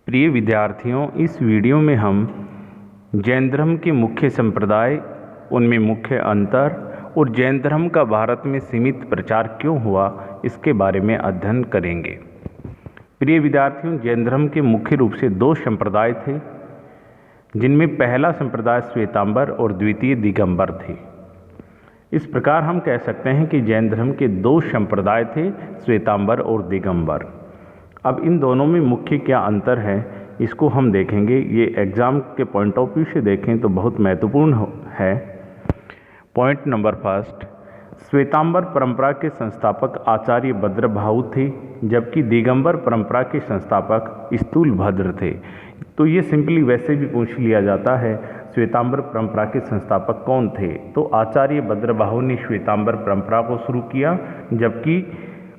प्रिय विद्यार्थियों, इस वीडियो में हम जैन धर्म के मुख्य संप्रदाय, उनमें मुख्य अंतर और जैन धर्म का भारत में सीमित प्रचार क्यों हुआ, इसके बारे में अध्ययन करेंगे। प्रिय विद्यार्थियों, जैन धर्म के मुख्य रूप से दो संप्रदाय थे, जिनमें पहला संप्रदाय श्वेतांबर और द्वितीय दिगंबर थे। इस प्रकार हम कह सकते हैं कि जैन धर्म के दो संप्रदाय थे, श्वेतांबर और दिगंबर। अब इन दोनों में मुख्य क्या अंतर है, इसको हम देखेंगे। ये एग्ज़ाम के पॉइंट ऑफ व्यू से देखें तो बहुत महत्वपूर्ण है। पॉइंट नंबर फर्स्ट, श्वेतांबर परंपरा के संस्थापक आचार्य भद्रबाहु थे, जबकि दिगंबर परंपरा के संस्थापक स्थूलभद्र थे। तो ये सिंपली वैसे भी पूछ लिया जाता है, श्वेतांबर परंपरा के संस्थापक कौन थे। तो आचार्य भद्रबाहु ने श्वेतांबर परंपरा को शुरू किया, जबकि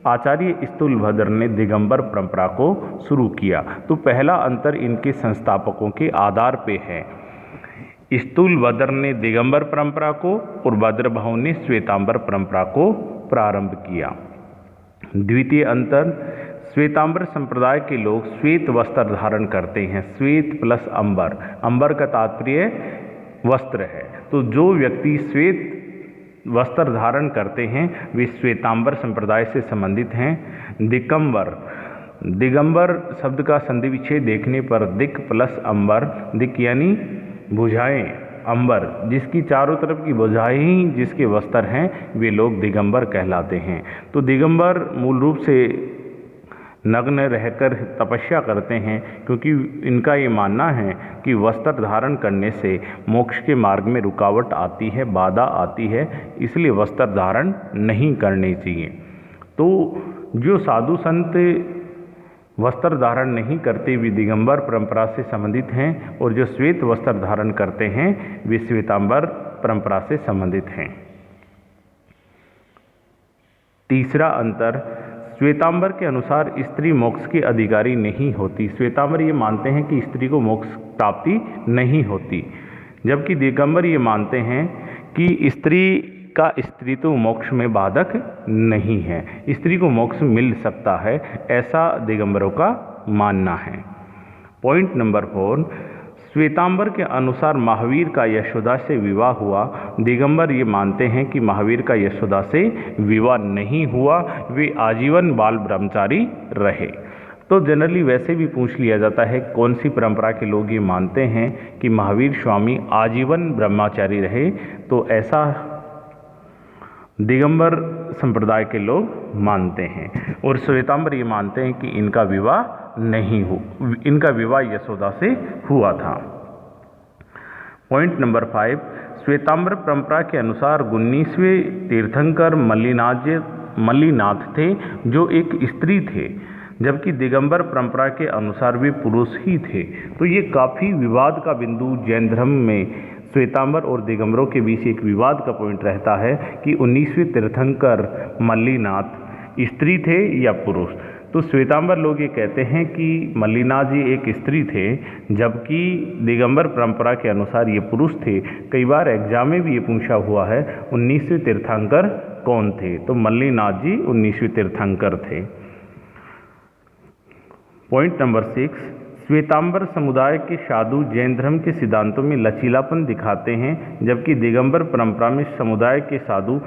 आचार्य स्थूलभद्र ने दिगंबर परंपरा को शुरू किया। तो पहला अंतर इनके संस्थापकों के आधार पे है। स्थूलभद्र ने दिगंबर परंपरा को और भद्रबाहु ने श्वेतांबर परंपरा को प्रारंभ किया। द्वितीय अंतर, श्वेतांबर संप्रदाय के लोग श्वेत वस्त्र धारण करते हैं। श्वेत प्लस अंबर, अंबर का तात्पर्य वस्त्र है। तो जो व्यक्ति श्वेत वस्त्र धारण करते हैं वे श्वेतांबर संप्रदाय से संबंधित हैं। दिगंबर शब्द का संधि विच्छेद देखने पर दिक प्लस अंबर, दिक यानी भुजाएं, अंबर जिसकी चारों तरफ की भुजाएं ही जिसके वस्त्र हैं, वे लोग दिगंबर कहलाते हैं। तो दिगंबर मूल रूप से नग्न रहकर तपस्या करते हैं, क्योंकि इनका ये मानना है कि वस्त्र धारण करने से मोक्ष के मार्ग में रुकावट आती है, बाधा आती है, इसलिए वस्त्र धारण नहीं करने चाहिए। तो जो साधु संत वस्त्र धारण नहीं करते वे दिगंबर परंपरा से संबंधित हैं, और जो श्वेत वस्त्र धारण करते हैं वे श्वेतांबर परंपरा से संबंधित हैं। तीसरा अंतर, श्वेतांबर के अनुसार स्त्री मोक्ष की अधिकारी नहीं होती। श्वेतांबर ये मानते हैं कि स्त्री को मोक्ष प्राप्ति नहीं होती, जबकि दिगंबर ये मानते हैं कि स्त्री का स्त्रीत्व मोक्ष में बाधक नहीं है, स्त्री को मोक्ष मिल सकता है, ऐसा दिगंबरों का मानना है। पॉइंट नंबर 4, श्वेतांबर के अनुसार महावीर का यशोदा से विवाह हुआ। दिगंबर ये मानते हैं कि महावीर का यशोदा से विवाह नहीं हुआ, वे आजीवन बाल ब्रह्मचारी रहे। तो जनरली वैसे भी पूछ लिया जाता है कौन सी परंपरा के लोग ये मानते हैं कि महावीर स्वामी आजीवन ब्रह्मचारी रहे, तो ऐसा दिगंबर संप्रदाय के लोग मानते हैं। और श्वेतांबर ये मानते हैं कि इनका विवाह यशोदा से हुआ था। पॉइंट नंबर 5, श्वेतांबर परंपरा के अनुसार 19वें तीर्थंकर मल्लीनाथ थे, जो एक स्त्री थे, जबकि दिगंबर परंपरा के अनुसार वे पुरुष ही थे। तो ये काफ़ी विवाद का बिंदु जैन धर्म में श्वेतांबर और दिगंबरों के बीच एक विवाद का पॉइंट रहता है कि 19वें तीर्थंकर मल्लीनाथ स्त्री थे या पुरुष। तो श्वेतांबर लोग ये कहते हैं कि मल्लीनाथ जी एक स्त्री थे, जबकि दिगंबर परंपरा के अनुसार ये पुरुष थे। कई बार एग्जाम में भी ये पूछा हुआ है 19वें तीर्थंकर कौन थे, तो मल्लीनाथ जी 19वें तीर्थंकर थे। पॉइंट नंबर 6, श्वेतांबर समुदाय के साधु जैन धर्म के सिद्धांतों में लचीलापन दिखाते हैं, जबकि दिगंबर परंपरा में समुदाय के साधु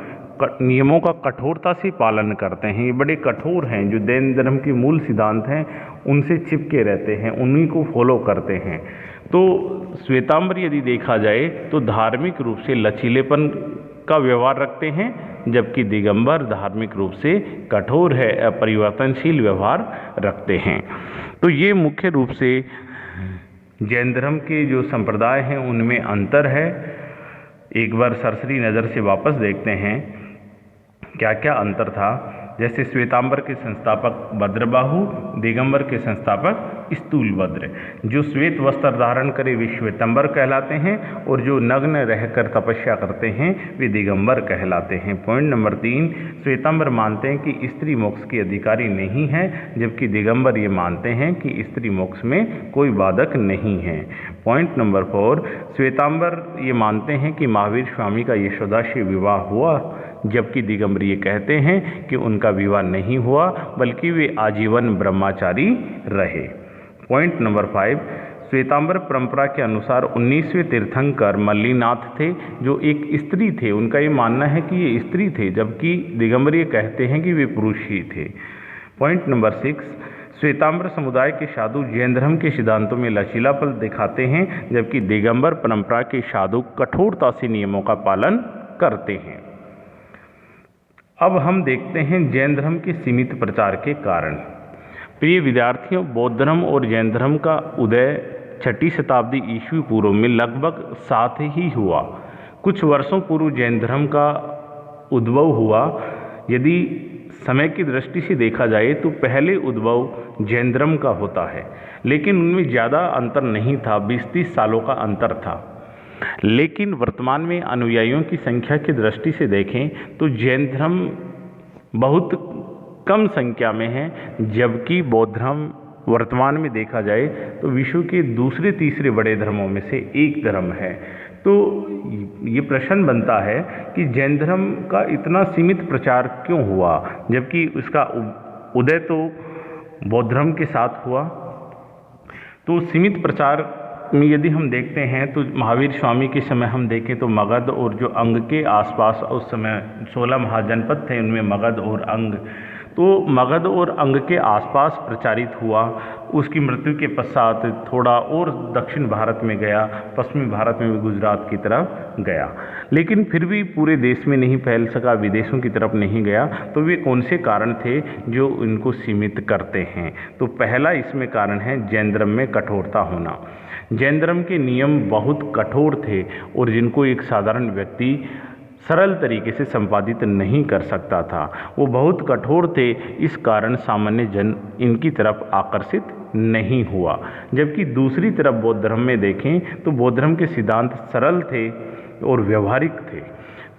नियमों का कठोरता से पालन करते हैं। ये बड़े कठोर हैं, जो जैन धर्म के मूल सिद्धांत हैं उनसे चिपके रहते हैं, उन्हीं को फॉलो करते हैं। तो श्वेतांबर यदि देखा जाए तो धार्मिक रूप से लचीलेपन का व्यवहार रखते हैं, जबकि दिगंबर धार्मिक रूप से कठोर है, अपरिवर्तनशील व्यवहार रखते हैं। तो ये मुख्य रूप से जैन धर्म के जो संप्रदाय हैं उनमें अंतर है। एक बार सरसरी नज़र से वापस देखते हैं क्या क्या अंतर था। जैसे श्वेतांबर के संस्थापक भद्रबाहु, दिगंबर के संस्थापक स्थूलभद्र। जो श्वेत वस्त्र धारण करे वे श्वेतांबर कहलाते हैं, और जो नग्न रहकर तपस्या करते हैं वे दिगंबर कहलाते हैं। पॉइंट नंबर 3, श्वेतांबर मानते हैं कि स्त्री मोक्ष की अधिकारी नहीं है, जबकि दिगंबर ये मानते हैं कि स्त्री मोक्ष में कोई बाधक नहीं है। पॉइंट नंबर 4, श्वेतांबर ये मानते हैं कि महावीर स्वामी का यशोदा से विवाह हुआ, जबकि दिगंबर ये कहते हैं कि उनका विवाह नहीं हुआ, बल्कि वे आजीवन ब्रह्मचारी रहे। पॉइंट नंबर 5, श्वेतांबर परंपरा के अनुसार 19वें तीर्थंकर मल्लिनाथ थे, जो एक स्त्री थे। उनका ये मानना है कि ये स्त्री थे, जबकि दिगंबर ये कहते हैं कि वे पुरुष ही थे। पॉइंट नंबर 6, श्वेतांबर समुदाय के साधु जैन धर्म के सिद्धांतों में लचीलापन दिखाते हैं, जबकि दिगंबर परंपरा के साधु कठोरता से नियमों का पालन करते हैं। अब हम देखते हैं जैन धर्म के सीमित प्रचार के कारण। प्रिय विद्यार्थियों, बौद्ध धर्म और जैन धर्म का उदय 6वीं शताब्दी ईस्वी पूर्व में लगभग साथ ही हुआ। कुछ वर्षों पूर्व जैन धर्म का उद्भव हुआ। यदि समय की दृष्टि से देखा जाए तो पहले उद्भव जैन धर्म का होता है, लेकिन उनमें ज़्यादा अंतर नहीं था, 20-30 सालों का अंतर था। लेकिन वर्तमान में अनुयायियों की संख्या की दृष्टि से देखें तो जैन धर्म बहुत कम संख्या में है, जबकि बौद्ध धर्म वर्तमान में देखा जाए तो विश्व के दूसरे तीसरे बड़े धर्मों में से एक धर्म है। तो ये प्रश्न बनता है कि जैन धर्म का इतना सीमित प्रचार क्यों हुआ, जबकि उसका उदय तो बौद्ध धर्म के साथ हुआ। तो सीमित प्रचार में यदि हम देखते हैं तो महावीर स्वामी के समय हम देखें तो मगध और जो अंग के आसपास उस समय 16 महाजनपद थे, उनमें मगध और अंग, तो मगध और अंग के आसपास प्रचारित हुआ। उसकी मृत्यु के पश्चात थोड़ा और दक्षिण भारत में गया, पश्चिमी भारत में भी गुजरात की तरफ गया, लेकिन फिर भी पूरे देश में नहीं फैल सका, विदेशों की तरफ नहीं गया। तो वे कौन से कारण थे जो इनको सीमित करते हैं? तो पहला इसमें कारण है जैन धर्म में कठोरता होना। जैन धर्म के नियम बहुत कठोर थे और जिनको एक साधारण व्यक्ति सरल तरीके से संपादित नहीं कर सकता था, वो बहुत कठोर थे। इस कारण सामान्य जन इनकी तरफ आकर्षित नहीं हुआ। जबकि दूसरी तरफ बौद्ध धर्म में देखें तो बौद्ध धर्म के सिद्धांत सरल थे और व्यवहारिक थे।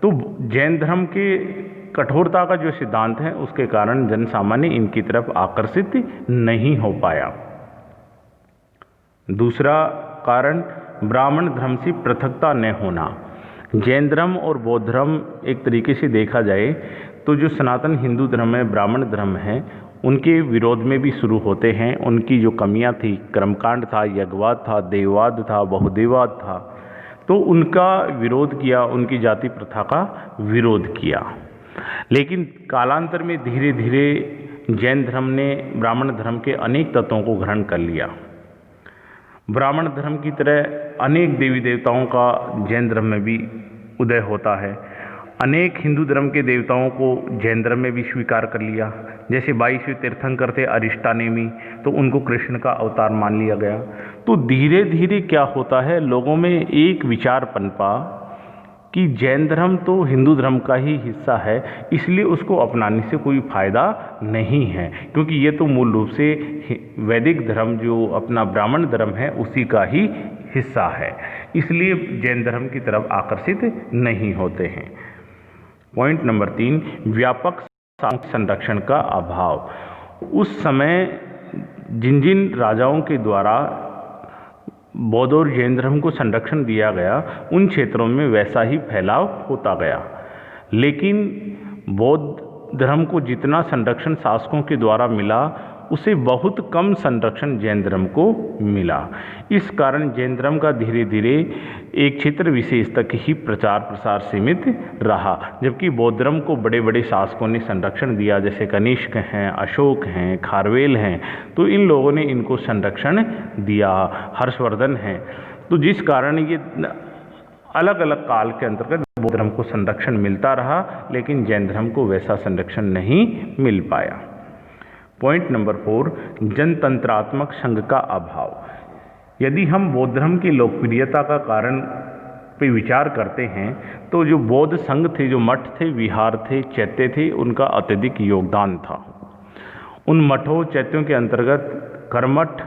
तो जैन धर्म के कठोरता का जो सिद्धांत है उसके कारण जन सामान्य इनकी तरफ आकर्षित नहीं हो पाया। दूसरा कारण ब्राह्मण धर्म से पृथकता न होना। जैन धर्म और बौद्ध धर्म एक तरीके से देखा जाए तो जो सनातन हिंदू धर्म है, ब्राह्मण धर्म है, उनके विरोध में भी शुरू होते हैं। उनकी जो कमियां थी, कर्मकांड था, यज्ञवाद था, देववाद था, बहुदेववाद था, तो उनका विरोध किया, उनकी जाति प्रथा का विरोध किया। लेकिन कालांतर में धीरे धीरे जैन धर्म ने ब्राह्मण धर्म के अनेक तत्वों को ग्रहण कर लिया। ब्राह्मण धर्म की तरह अनेक देवी देवताओं का जैन धर्म में भी उदय होता है। अनेक हिंदू धर्म के देवताओं को जैन धर्म में भी स्वीकार कर लिया। जैसे 22वें तीर्थंकर थे अरिष्टानेमी, तो उनको कृष्ण का अवतार मान लिया गया। तो धीरे धीरे क्या होता है, लोगों में एक विचार पनपा कि जैन धर्म तो हिंदू धर्म का ही हिस्सा है, इसलिए उसको अपनाने से कोई फायदा नहीं है, क्योंकि ये तो मूल रूप से वैदिक धर्म जो अपना ब्राह्मण धर्म है उसी का ही हिस्सा है, इसलिए जैन धर्म की तरफ आकर्षित नहीं होते हैं। पॉइंट नंबर 3, व्यापक संरक्षण का अभाव। उस समय जिन जिन राजाओं के द्वारा बौद्ध और जैन धर्म को संरक्षण दिया गया, उन क्षेत्रों में वैसा ही फैलाव होता गया। लेकिन बौद्ध धर्म को जितना संरक्षण शासकों के द्वारा मिला, उसे बहुत कम संरक्षण जैन धर्म को मिला। इस कारण जैन धर्म का धीरे धीरे एक क्षेत्र विशेष तक ही प्रचार प्रसार सीमित रहा, जबकि बौद्ध धर्म को बड़े बड़े शासकों ने संरक्षण दिया, जैसे कनिष्क हैं, अशोक हैं, खारवेल हैं, तो इन लोगों ने इनको संरक्षण दिया। हर्षवर्धन हैं, तो जिस कारण ये अलग अलग काल के अंतर्गत बौद्ध धर्म को संरक्षण मिलता रहा, लेकिन जैन धर्म को वैसा संरक्षण नहीं मिल पाया। पॉइंट नंबर 4, जनतंत्रात्मक संघ का अभाव। यदि हम बौद्ध धर्म की लोकप्रियता का कारण पे विचार करते हैं तो जो बौद्ध संघ थे, जो मठ थे, विहार थे, चैत्य थे, उनका अत्यधिक योगदान था। उन मठों चैत्यों के अंतर्गत कर्मठ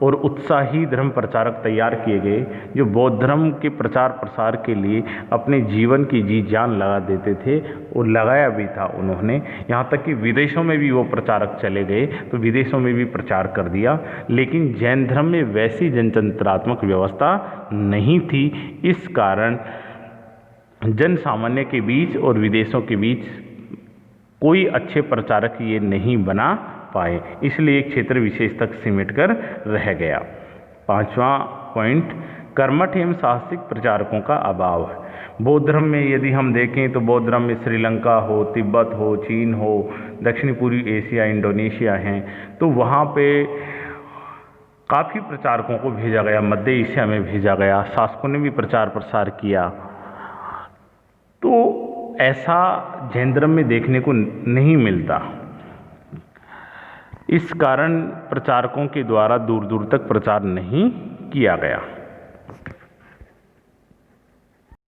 और उत्साही धर्म प्रचारक तैयार किए गए, जो बौद्ध धर्म के प्रचार प्रसार के लिए अपने जीवन की जी जान लगा देते थे, और लगाया भी था उन्होंने। यहाँ तक कि विदेशों में भी वो प्रचारक चले गए, तो विदेशों में भी प्रचार कर दिया। लेकिन जैन धर्म में वैसी जनतंत्रात्मक व्यवस्था नहीं थी। इस कारण जन सामान्य के बीच और विदेशों के बीच कोई अच्छे प्रचारक ये नहीं बना पाए, इसलिए एक क्षेत्र विशेष तक सिमट कर रह गया। 5वां पॉइंट, कर्मठ एवं साहसिक प्रचारकों का अभाव है। बौद्ध धर्म में यदि हम देखें तो बौद्ध धर्म में श्रीलंका हो, तिब्बत हो, चीन हो, दक्षिण पूर्वी एशिया, इंडोनेशिया हैं, तो वहाँ पे काफ़ी प्रचारकों को भेजा गया, मध्य एशिया में भेजा गया, शासकों ने भी प्रचार प्रसार किया। तो ऐसा जैन धर्म में देखने को नहीं मिलता। इस कारण प्रचारकों के द्वारा दूर दूर तक प्रचार नहीं किया गया।